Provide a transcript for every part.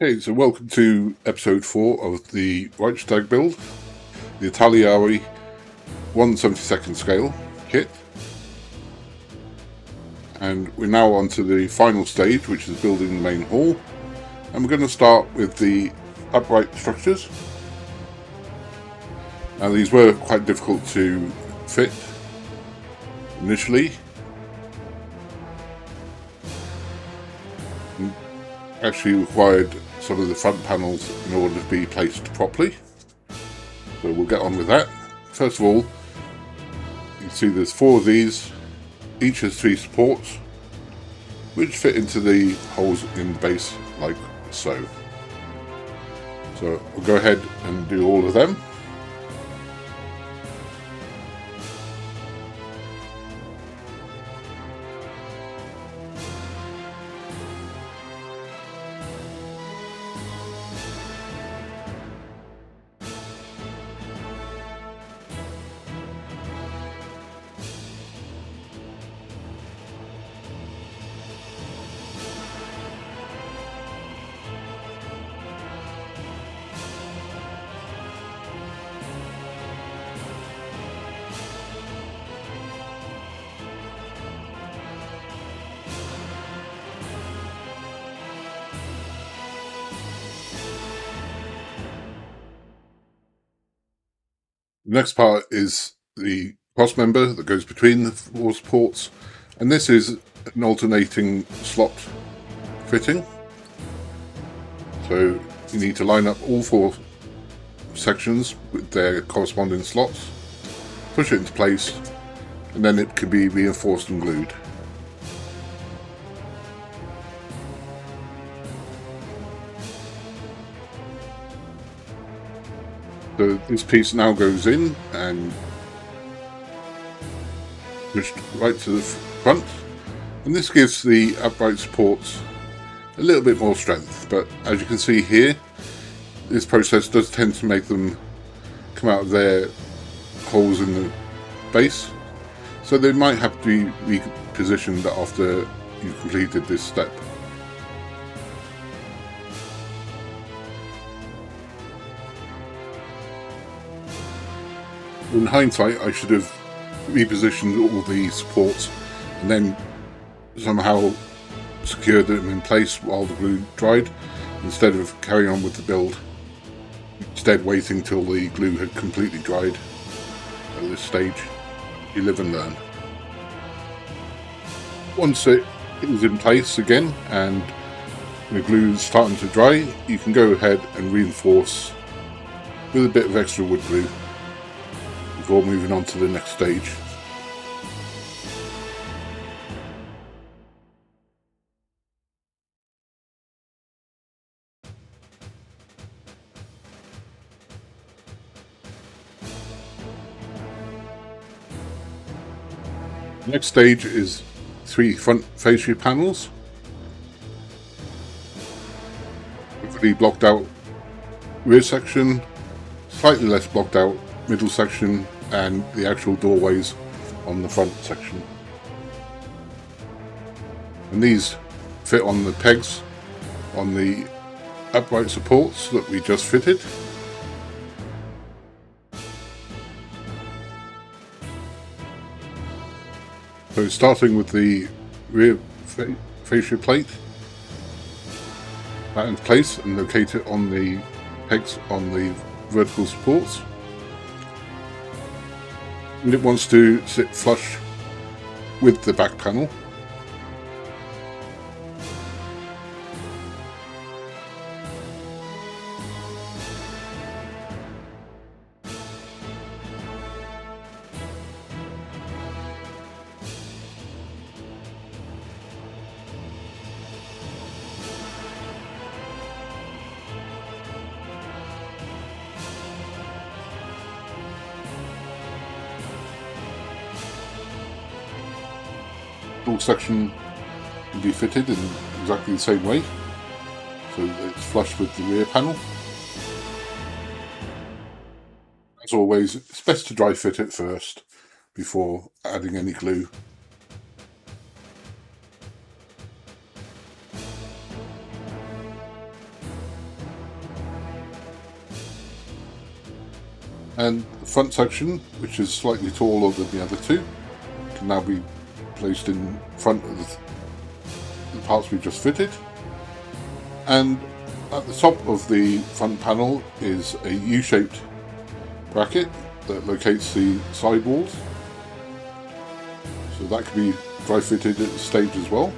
Okay, so welcome to episode 4 of the Reichstag build, the Italeri 1/72 scale kit. And we're now on to the final stage, which is building the main hall. And we're going to start with the upright structures. Now these were quite difficult to fit initially. Actually required some of the front panels in order to be placed properly. So we'll get on with that. First of all, you can see there's 4 of these. Each has 3 supports, which fit into the holes in the base like so. So we'll go ahead and do all of them. The next part is the cross member that goes between the 4 supports, and this is an alternating slot fitting. So you need to line up all 4 sections with their corresponding slots, push it into place, and then it can be reinforced and glued. So this piece now goes in and pushed right to the front, and this gives the upright supports a little bit more strength, but as you can see here, this process does tend to make them come out of their holes in the base, so they might have to be repositioned after you've completed this step. In hindsight, I should have repositioned all the supports and then somehow secured them in place while the glue dried, instead of carrying on with the build. Instead, waiting till the glue had completely dried. At this stage, you live and learn. Once it is in place again and the glue is starting to dry, you can go ahead and reinforce with a bit of extra wood glue before moving on to the next stage. The next stage is 3 front fascia panels with the blocked out rear section, slightly less blocked out middle section, and the actual doorways on the front section. And these fit on the pegs on the upright supports that we just fitted. So starting with the rear fascia plate, that in place and locate it on the pegs on the vertical supports. And it wants to sit flush with the back panel. All section can be fitted in exactly the same way, so that it's flush with the rear panel. As always, it's best to dry fit it first before adding any glue. And the front section, which is slightly taller than the other two, can now be placed in front of the parts we just fitted. And at the top of the front panel is a U-shaped bracket that locates the sidewalls. So that can be dry fitted at the stage as well.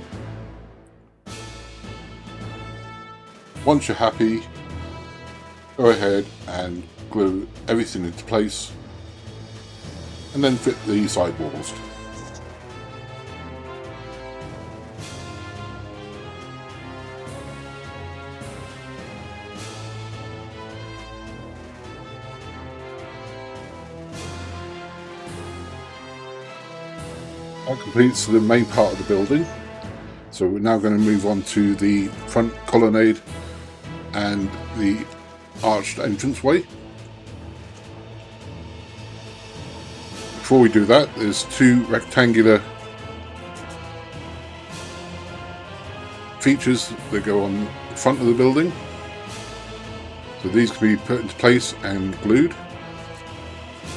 Once you're happy, go ahead and glue everything into place and then fit the sidewalls. That completes the main part of the building. So we're now going to move on to the front colonnade and the arched entranceway. Before we do that, there's two rectangular features that go on the front of the building. So these can be put into place and glued.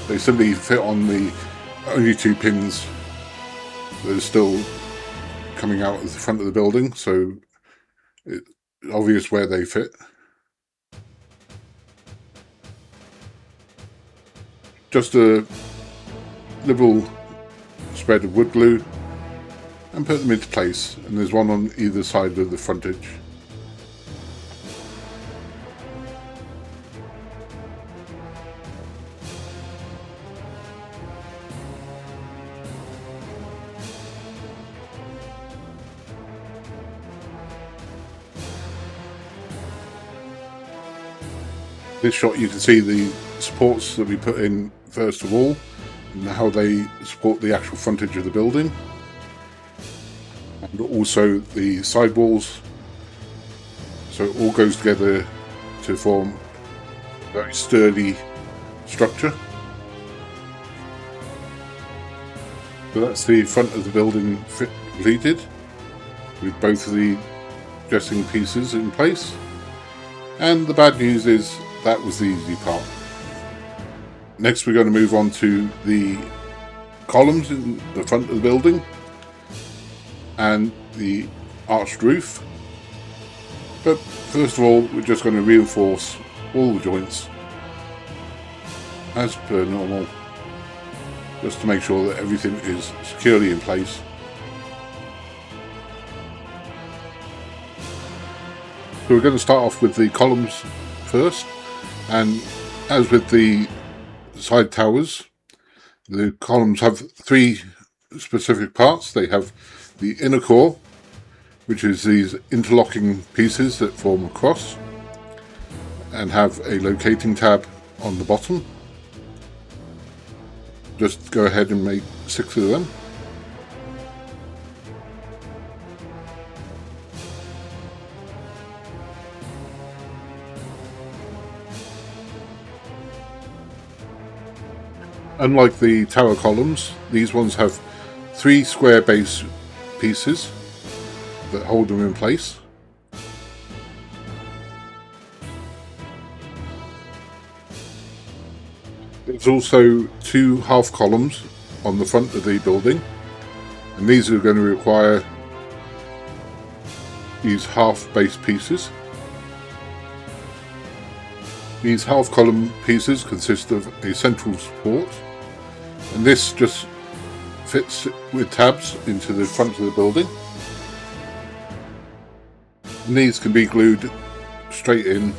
They simply fit on the only two pins that are still coming out of the front of the building, so it's obvious where they fit. Just a liberal spread of wood glue and put them into place, and there's one on either side of the frontage. This shot you can see the supports that we put in first of all and how they support the actual frontage of the building, and also the sidewalls, so it all goes together to form a very sturdy structure. So that's the front of the building completed with both of the dressing pieces in place, and the bad news is that was the easy part. Next we're going to move on to the columns in the front of the building and the arched roof. But first of all, we're just going to reinforce all the joints as per normal, just to make sure that everything is securely in place. So we're going to start off with the columns first, and as with the side towers, the columns have three specific parts. They have the inner core, which is these interlocking pieces that form a cross and have a locating tab on the bottom. Just go ahead and make 6 of them. Unlike the tower columns, these ones have 3 square base pieces that hold them in place. There's also 2 half columns on the front of the building, and these are going to require these half base pieces. These half column pieces consist of a central support, and this just fits with tabs into the front of the building. And these can be glued straight in.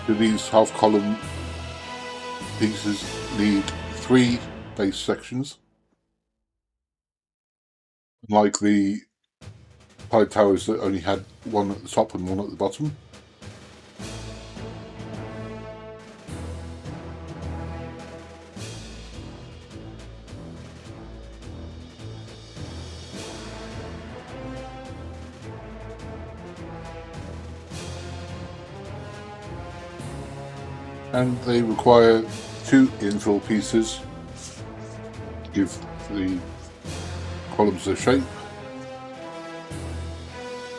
These half column pieces need 3 base sections, unlike the side towers that only had one at the top and one at the bottom. and they require 2 infill pieces to give the columns their shape.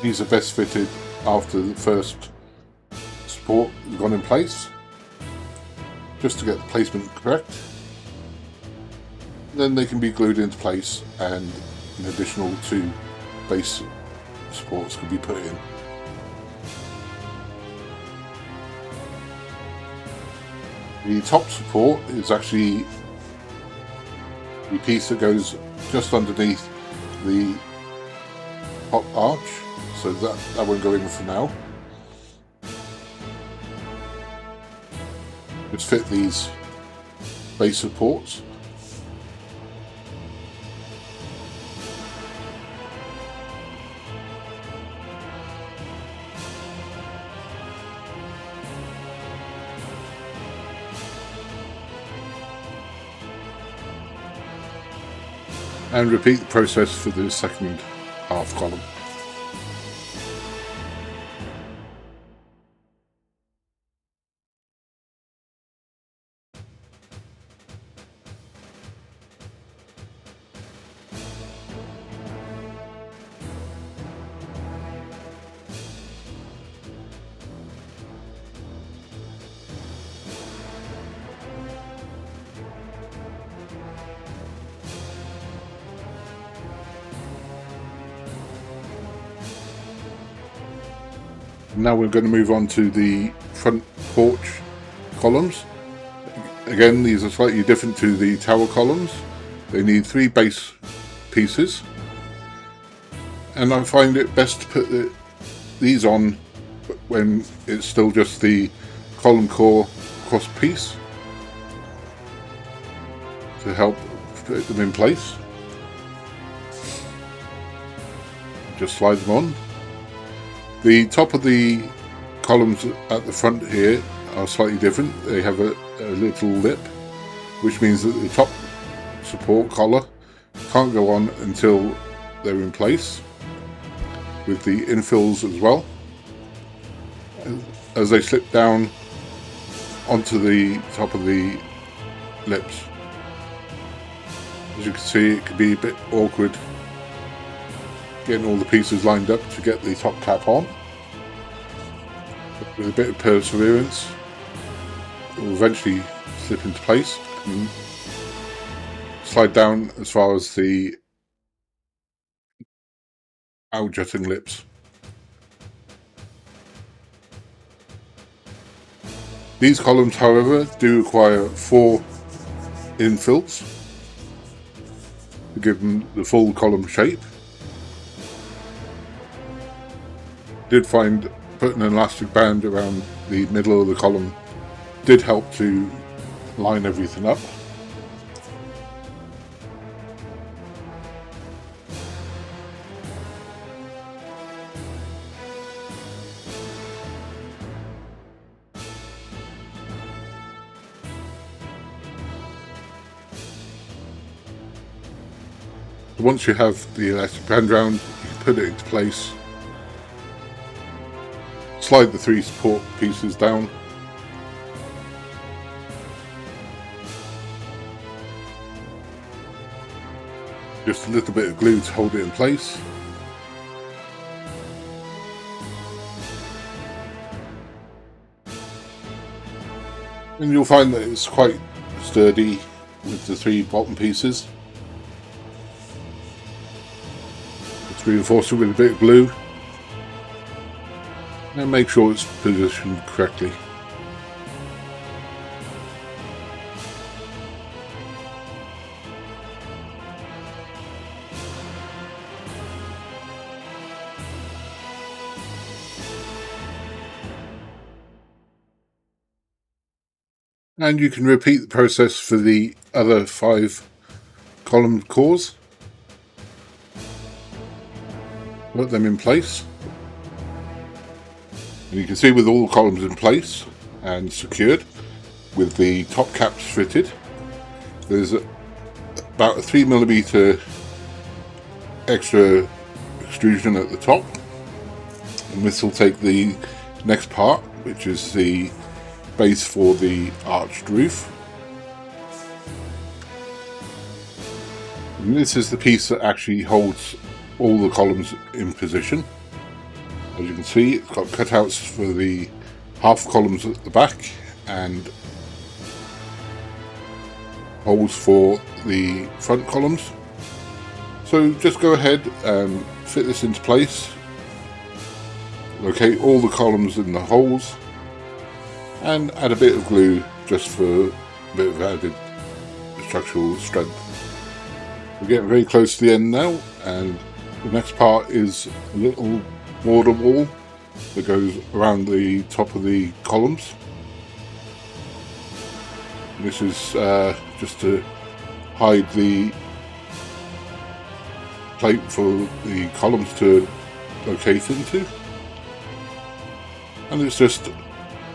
These are best fitted after the first support has gone in place, just to get the placement correct. Then they can be glued into place and an additional 2 base supports can be put in. The top support is actually the piece that goes just underneath the top arch, so that won't go in for now. Just fit these base supports. And repeat the process for the second half column. Now we're going to move on to the front porch columns. Again, these are slightly different to the tower columns. They need 3 base pieces, and I find it best to put these on when it's still just the column core cross piece to help put them in place. Just slide them on. The top of the columns at the front here are slightly different. They have a little lip, which means that the top support collar can't go on until they're in place, with the infills as well. As they slip down onto the top of the lips. As you can see, it can be a bit awkward getting all the pieces lined up to get the top cap on. But with a bit of perseverance, it will eventually slip into place and slide down as far as the out-jutting lips. These columns, however, do require 4 infills to give them the full column shape. Did find putting an elastic band around the middle of the column did help to line everything up. Once you have the elastic band round, you can put it into place. Slide the 3 support pieces down. Just a little bit of glue to hold it in place. And you'll find that it's quite sturdy with the 3 bottom pieces. Let's reinforce it with a bit of glue. And make sure it's positioned correctly. And you can repeat the process for the other 5 column cores. Put them in place. And you can see with all the columns in place and secured, with the top caps fitted, there's about a 3mm extra extrusion at the top. And this will take the next part, which is the base for the arched roof. And this is the piece that actually holds all the columns in position. As you can see, it's got cutouts for the half columns at the back and holes for the front columns. So just go ahead and fit this into place. Locate all the columns in the holes and add a bit of glue just for a bit of added structural strength. We're getting very close to the end now, and the next part is a little border wall that goes around the top of the columns. This is just to hide the plate for the columns to locate into, and it's just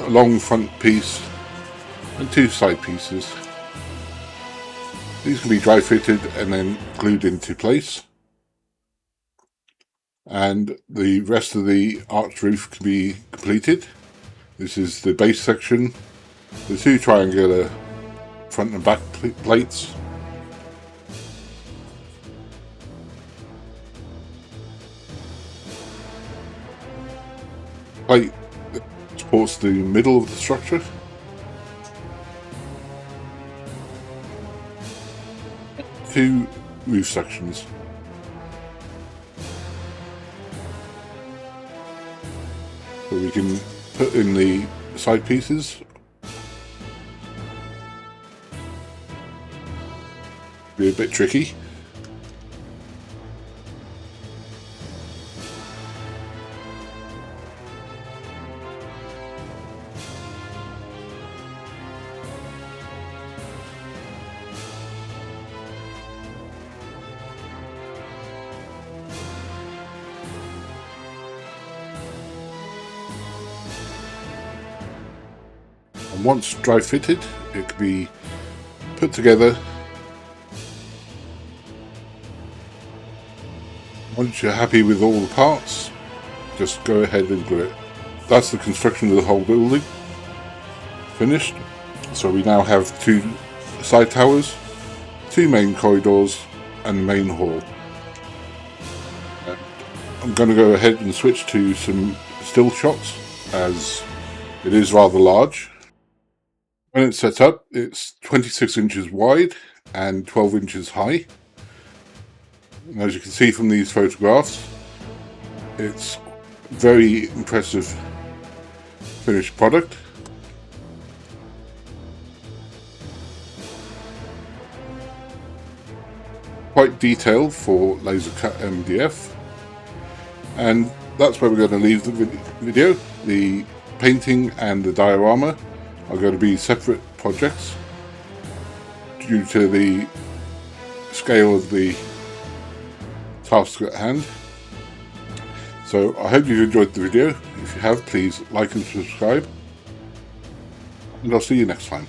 a long front piece and two side pieces. These can be dry fitted and then glued into place, and the rest of the arched roof can be completed. This is the base section, the two triangular front and back plates. Plate that supports the middle of the structure. Two roof sections. So we can put in the side pieces. Be a bit tricky. And once dry fitted, it can be put together. Once you're happy with all the parts, just go ahead and glue it. That's the construction of the whole building finished. So we now have two side towers, two main corridors and the main hall. I'm going to go ahead and switch to some still shots as it is rather large. When it's set up, it's 26 inches wide and 12 inches high. And as you can see from these photographs, it's very impressive finished product. Quite detailed for laser cut MDF. And that's where we're going to leave the video. The painting and the diorama are going to be separate projects due to the scale of the task at hand. So I hope you enjoyed the video. If you have, please like and subscribe, and I'll see you next time.